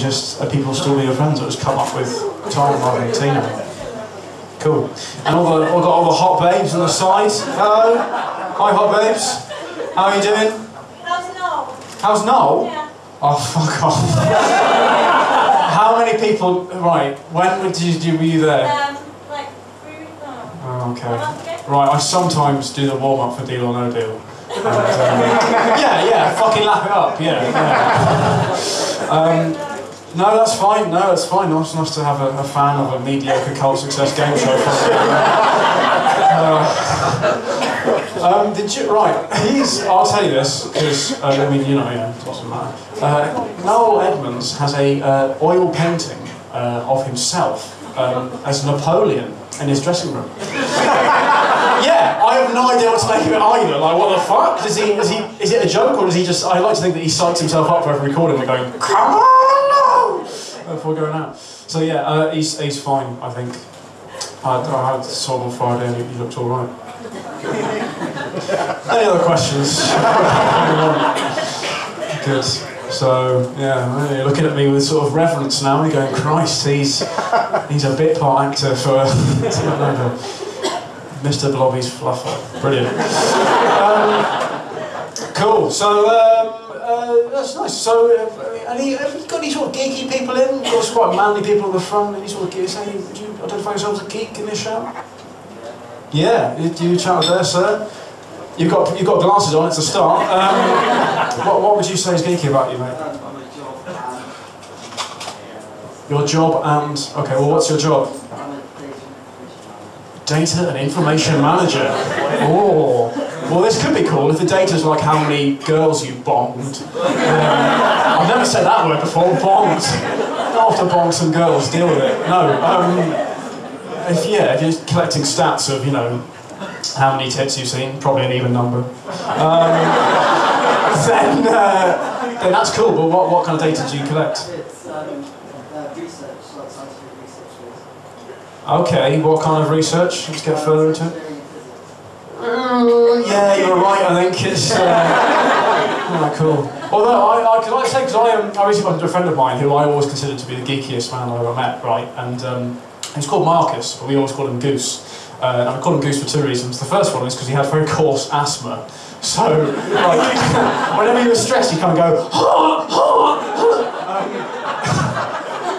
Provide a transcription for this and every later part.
Just people still be your friends that just come up with Tom rather than Tina. Cool. And got all the hot babes on the side. Hello. Hi, hot babes. How are you doing? How's Noel? How's Noel? Yeah. Oh, fuck off. How many people? Right. When were you there? Like 3 weeks ago. Oh, okay. Right. I sometimes do the warm up for Deal or No Deal. And, yeah. Fucking lap it up. Yeah. No, that's fine. No, it's fine. It's nice to have a fan of a mediocre cult success game show. Did you? Right. I'll tell you this because I mean, you know, it doesn't matter. Noel Edmonds has a oil painting of himself as Napoleon in his dressing room. Yeah, I have no idea what to make of it either. Like, what the fuck? Is it a joke or does he just? I like to think that he psychs himself up for every recording and going, "Come on!" before going out. So yeah, he's fine, I think. I saw him on Friday and he looked alright. Any other questions? Good. So, yeah, you're looking at me with sort of reverence now, you're going, Christ, he's a bit part actor for Mr. Blobby's fluffer. Brilliant. Cool, so that's nice. So, have you got any sort of geeky people in? Got some quite manly people at the front. Any sort of geeks? Would you identify yourself as a geek in this show? Yeah, do you chat there, sir? You've got glasses on. It's a start. What would you say is geeky about you, mate? Your job and okay. Well, what's your job? Data and information manager. Oh. Well, this could be cool if the data's like how many girls you bombed. I've never said that word before, bombed. Not have to bomb some girls, deal with it. No, if you're collecting stats of, you know, how many tits you've seen, probably an even number, then that's cool, but what kind of data do you collect? It's research, like scientific research. Okay, what kind of research? Let's get further into it. Yeah, you're right, I think it's... oh, cool. Although, I recently bumped into a friend of mine who I always considered to be the geekiest man I've ever met, right? And he's called Marcus, but we always call him Goose. And I call him Goose for 2 reasons. The first one is because he had very coarse asthma. So, like, whenever he was stressed, he'd kind of go...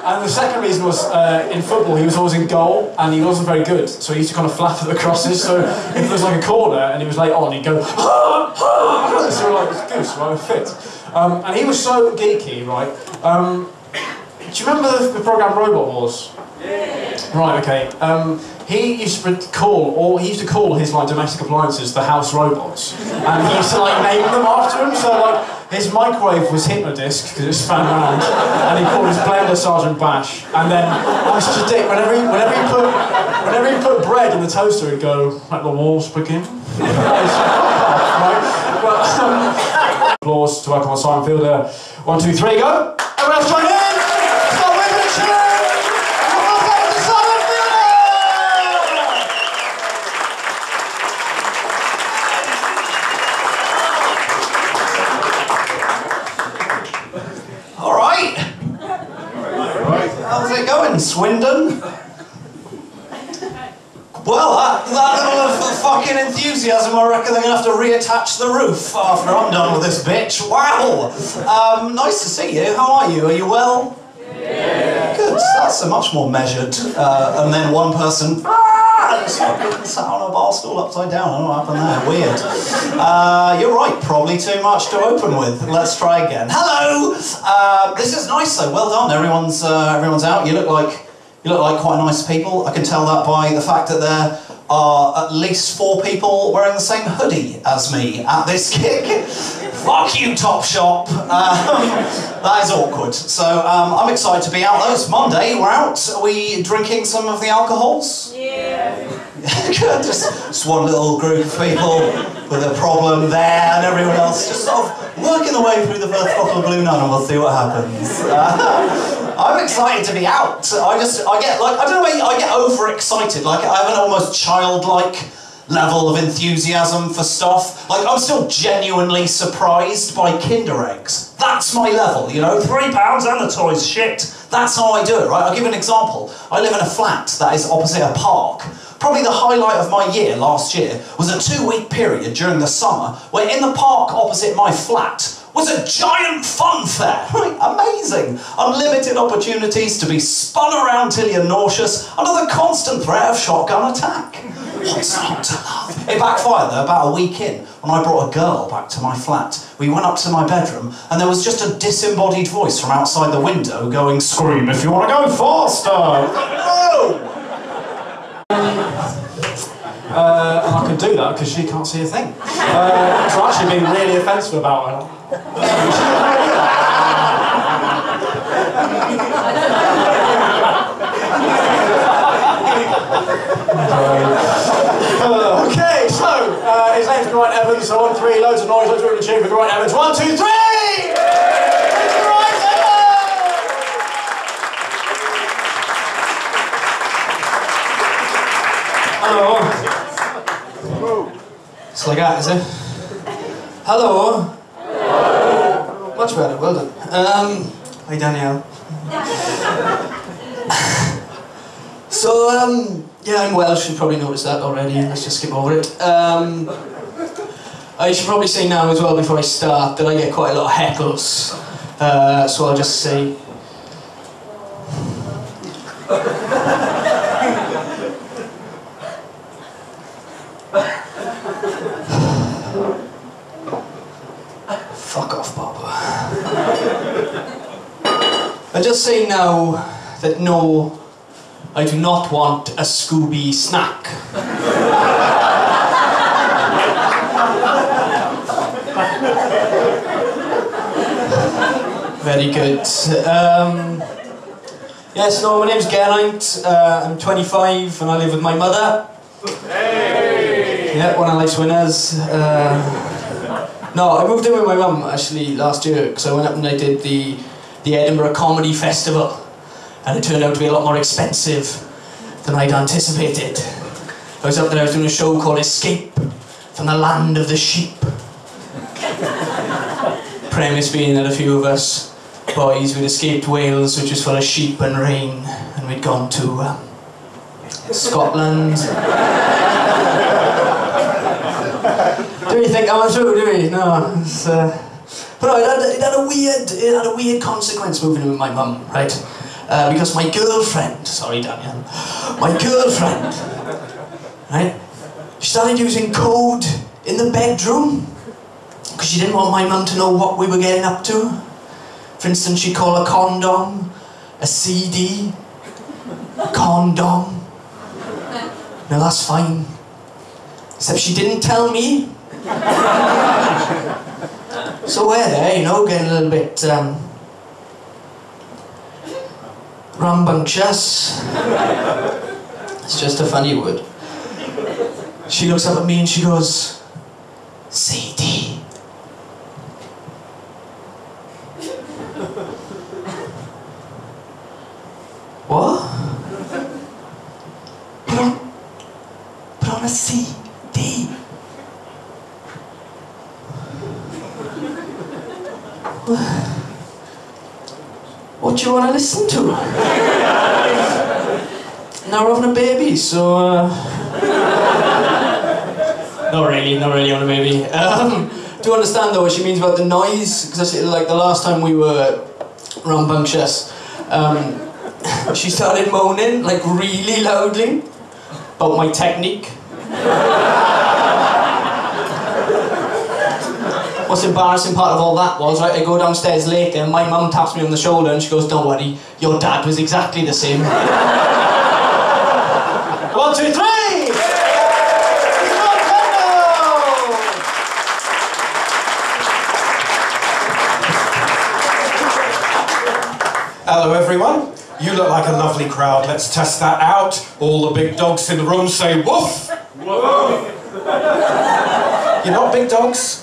And the second reason was, in football, he was always in goal, and he wasn't very good, so he used to kind of flap at the crosses, so if there was like a corner, and he was late on, he'd go, so we're like, it's Goose, right, fit. And he was so geeky, right, do you remember the programme Robot Wars? Yeah. Right, okay. He used to call his like domestic appliances the house robots, and he used to like name them after him. So like his microwave was Hypnodisc because it span around, and he called his blender Sergeant Bash. And then I was such a dick. Whenever he put bread in the toaster, he'd go, "Let the walls begin." Right? Well, applause to welcome on Simon Fielder. 1, 2, 3, go! Everyone else join in. Stop waving and cheering. How's it going, Swindon? Well, that little fucking enthusiasm, I reckon they're going to have to reattach the roof after I'm done with this bitch. Wow! Nice to see you. How are you? Are you well? Yeah. Good. That's a much more measured. And then one person sat on a bar stool upside down. I don't know what happened there. Weird. You're right. Probably too much to open with. Let's try again. Hello. This is nice though. Well done. Everyone's out. You look like quite nice people. I can tell that by the fact that there are at least 4 people wearing the same hoodie as me at this gig. Fuck you, Top Shop. That is awkward. So I'm excited to be out though. It's Monday, we're out. Are we drinking some of the alcohols? Yeah. Good. Just one little group of people with a problem there and everyone else just sort of working the way through the first bottle of Blue Nun and we'll see what happens. I'm excited to be out. I get overexcited. Like I have an almost childlike level of enthusiasm for stuff. Like, I'm still genuinely surprised by Kinder eggs. That's my level, you know? £3 and the toy's shit. That's how I do it, right? I'll give you an example. I live in a flat that is opposite a park. Probably the highlight of my year last year was a 2-week period during the summer where in the park opposite my flat was a giant fun fair. Right? Amazing. Unlimited opportunities to be spun around till you're nauseous under the constant threat of shotgun attack. What's not to love? It backfired though about a week in when I brought a girl back to my flat. We went up to my bedroom and there was just a disembodied voice from outside the window going, "Scream if you want to go faster." No! And I could do that because she can't see a thing. So actually being really offensive about her. Okay, so his name's Geraint Evans, so on 3, loads of noise, let's do the tune for Geraint Evans. 1, 2, 3! Hello. It's like that, is it? Hello. Hello. Much better, well done. Hi Danielle. So, yeah, I'm Welsh, you probably noticed that already, let's just skip over it. I should probably say now as well before I start that I get quite a lot of heckles. So I'll just say... Fuck off, Papa. I'll just say now that no, I do not want a Scooby snack. Very good. Yes, no, my name's Geraint. I'm 25 and I live with my mother. Hey! Yeah, one of life's winners. No, I moved in with my mum actually last year because I went up and I did the Edinburgh Comedy Festival and it turned out to be a lot more expensive than I'd anticipated. I was up there, I was doing a show called Escape from the Land of the Sheep. Premise being that a few of us boys we'd escaped Wales, which was full of sheep and rain, and we'd gone to Scotland. Do you think I'm true, do we? No, it's, but no, it had a weird consequence moving in with my mum, right? Because my girlfriend, sorry Daniel, my girlfriend, right? She started using code in the bedroom because she didn't want my mum to know what we were getting up to. For instance, she'd call a condom a CD, condom. Now that's fine, except she didn't tell me. So we're there, you know, getting a little bit rambunctious. It's just a funny word. She looks up at me and she goes, CD. What? Put on a CD. What do you want to listen to? Now we're having a baby, so not really on a baby. Do you understand though what she means about the noise? Because like the last time we were rambunctious, she started moaning like really loudly about my technique. What's embarrassing part of all that was, right, I go downstairs later and my mum taps me on the shoulder and she goes, "Don't worry, your dad was exactly the same." 1, 2, 3! Hello everyone, you look like a lovely crowd, let's test that out. All the big dogs in the room say woof! Woof! You're not big dogs?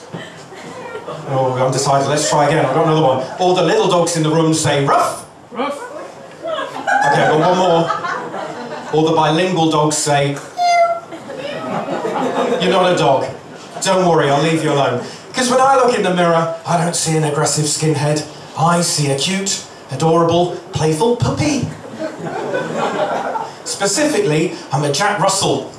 Oh, I'm undecided, let's try again, I've got another one. All the little dogs in the room say ruff! Ruff! Okay, I've got one more. All the bilingual dogs say You're not a dog. Don't worry, I'll leave you alone. Because when I look in the mirror, I don't see an aggressive skinhead. I see a cute, adorable, playful puppy. Specifically, I'm a Jack Russell.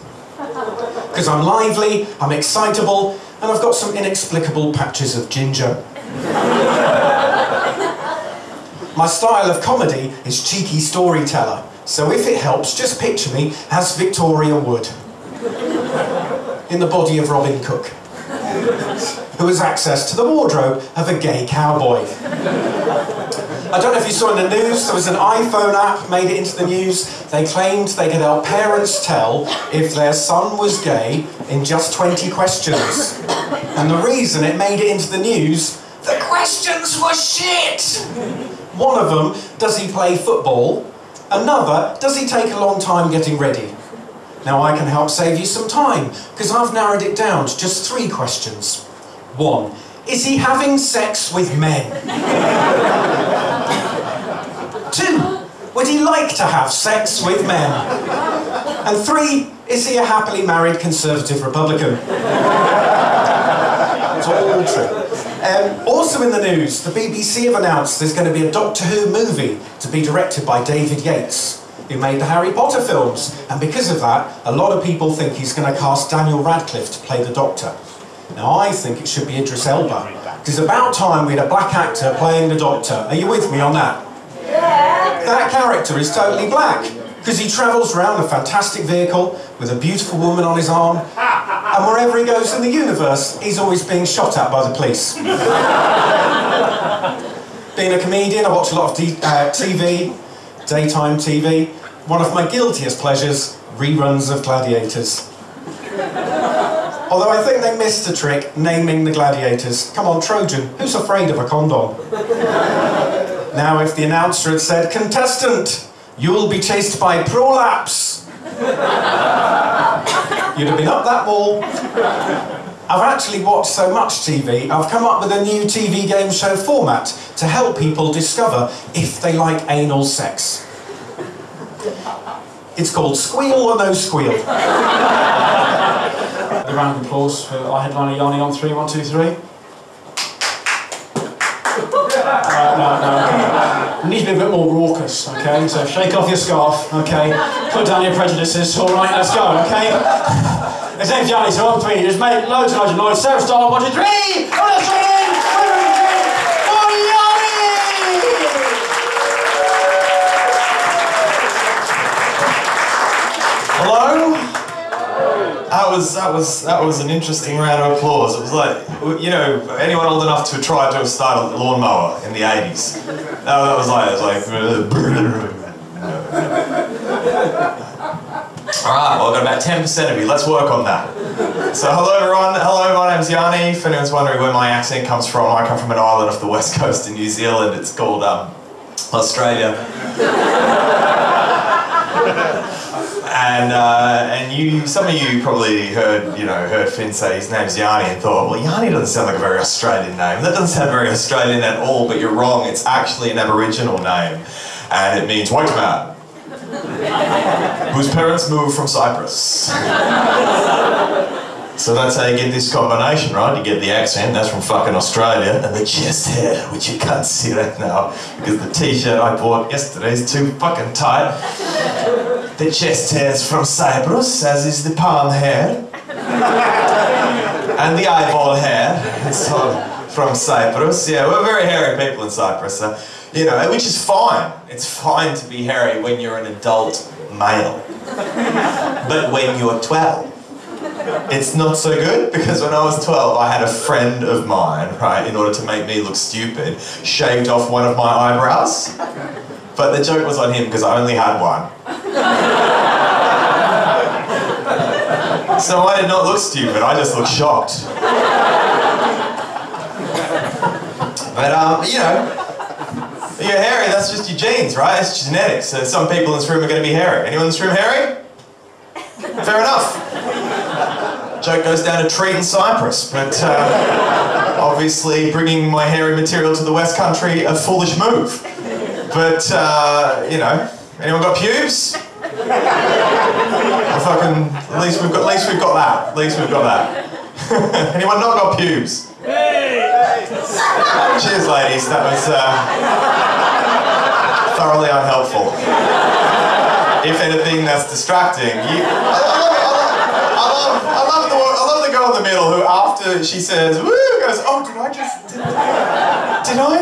Because I'm lively, I'm excitable, and I've got some inexplicable patches of ginger. My style of comedy is cheeky storyteller, so if it helps, just picture me as Victoria Wood. In the body of Robin Cook, who has access to the wardrobe of a gay cowboy. I don't know if you saw in the news, there was an iPhone app made it into the news. They claimed they could help parents tell if their son was gay in just 20 questions. And the reason it made it into the news, the questions were shit! One of them, does he play football? Another, does he take a long time getting ready? Now I can help save you some time, because I've narrowed it down to just 3 questions. 1, is he having sex with men? 2, would he like to have sex with men? And 3, is he a happily married Conservative Republican? It's all true. Also in the news, the BBC have announced there's going to be a Doctor Who movie to be directed by David Yates, who made the Harry Potter films. And because of that, a lot of people think he's going to cast Daniel Radcliffe to play the Doctor. Now I think it should be Idris Elba, because it's about time we had a black actor playing the Doctor. Are you with me on that? Yeah. That character is totally black, because he travels around a fantastic vehicle with a beautiful woman on his arm, and wherever he goes in the universe, he's always being shot at by the police. Being a comedian, I watch a lot of TV, daytime TV. One of my guiltiest pleasures, reruns of Gladiators. Although I think they missed a trick, naming the gladiators. Come on, Trojan, who's afraid of a condom? Now, if the announcer had said, contestant, you'll be chased by prolapse, you'd have been up that wall. I've actually watched so much TV, I've come up with a new TV game show format to help people discover if they like anal sex. It's called Squeal or No Squeal. A round of applause for our headliner Yanni on 3, 1, 2, 3. No. It needs to be a bit more raucous, okay? So shake off your scarf, okay? Put down your prejudices, alright, let's go, okay? His name's Yanni, so on 3, just make loads of noise. Sarah Star, 1, 2, 3! On the train! For Yanni! Hello? That was an interesting round of applause. It was like, you know, anyone old enough to try to start a lawnmower in the 80s. That was like Alright, well I've got about 10% of you, let's work on that. So hello everyone, hello, my name's Yanni. If anyone's wondering where my accent comes from, I come from an island off the west coast of New Zealand. It's called Australia. And some of you probably heard Finn say his name's Yanni and thought, well, Yanni doesn't sound like a very Australian name. That doesn't sound very Australian at all, but you're wrong. It's actually an Aboriginal name, and it means white man, whose parents moved from Cyprus. So that's how you get this combination, right? You get the accent, that's from fucking Australia, and the chest hair, which you can't see right now, because the t-shirt I bought yesterday is too fucking tight. The chest hair's from Cyprus, as is the palm hair. And the eyeball hair, it's all from Cyprus. Yeah, we're very hairy people in Cyprus, you know, which is fine. It's fine to be hairy when you're an adult male. But when you're 12, it's not so good, because when I was 12, I had a friend of mine, right, in order to make me look stupid, shaved off one of my eyebrows. But the joke was on him, because I only had one. So I did not look stupid, I just looked shocked. But, you know, you're hairy, that's just your genes, right? It's genetics. So some people in this room are going to be hairy. Anyone in this room hairy? Fair enough. Joke goes down a treat in Cyprus, but obviously bringing my hairy material to the West Country, a foolish move. But, you know, anyone got pubes? At least we've got that. At least we've got that. Anyone not got pubes? Cheers, ladies. That was thoroughly unhelpful. If anything, that's distracting. I love the girl in the middle who, after she says, "Woo," goes, "Oh, did I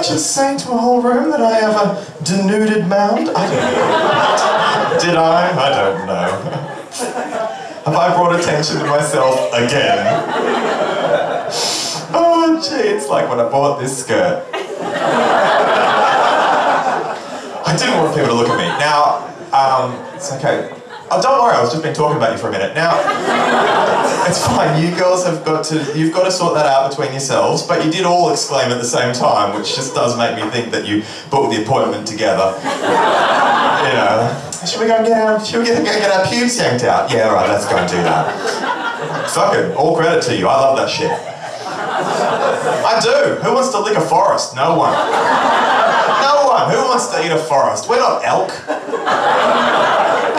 just say to a whole room that I have a denuded mound? I don't know. Did I? I don't know. Have I brought attention to myself again?" Oh, gee, it's like when I bought this skirt. I didn't want people to look at me. Now, it's okay. Oh, don't worry, I've just been talking about you for a minute. Now, it's fine, you girls you've got to sort that out between yourselves, but you did all exclaim at the same time, which just does make me think that you booked the appointment together. You know, should we get our pubes yanked out? Yeah, right, let's go and do that. Fuck it, all credit to you, I love that shit. I do. Who wants to lick a forest? No one. No one. Who wants to eat a forest? We're not elk.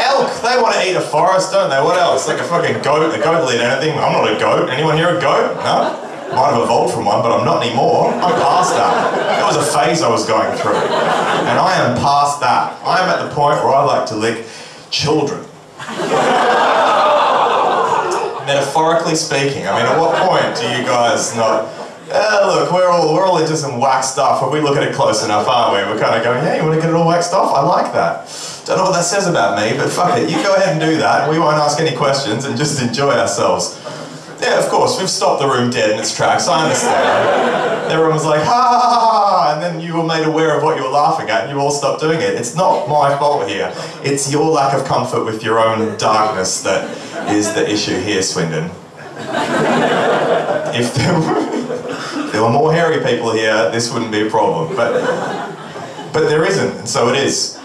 Elk, they want to eat a forest, don't they? What else? Like a fucking goat. A goat will eat anything. I'm not a goat. Anyone here a goat? No? Might have evolved from one, but I'm not anymore. I'm past that. That was a phase I was going through. And I am past that. I am at the point where I like to lick children. Metaphorically speaking, I mean, at what point do you guys not... look, we're all into some waxed stuff, but we look at it close enough, aren't we? We're kind of going, yeah, you want to get it all waxed off? I like that. Don't know what that says about me, but fuck it, you go ahead and do that. We won't ask any questions and just enjoy ourselves. Yeah, of course, we've stopped the room dead in its tracks, I understand. Everyone was like, ha ha ha ha, and then you were made aware of what you were laughing at and you all stopped doing it. It's not my fault here. It's your lack of comfort with your own darkness that is the issue here, Swindon. If there were more hairy people here, this wouldn't be a problem. But there isn't, and so it is.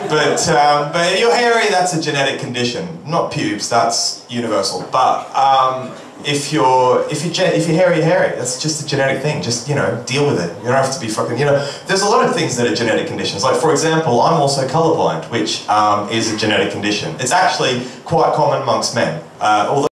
But if you're hairy, that's a genetic condition. Not pubes, that's universal. But if you're hairy, you're hairy. That's just a genetic thing. Just, you know, deal with it. You don't have to be fucking, you know. There's a lot of things that are genetic conditions. Like, for example, I'm also colourblind, which is a genetic condition. It's actually quite common amongst men. Although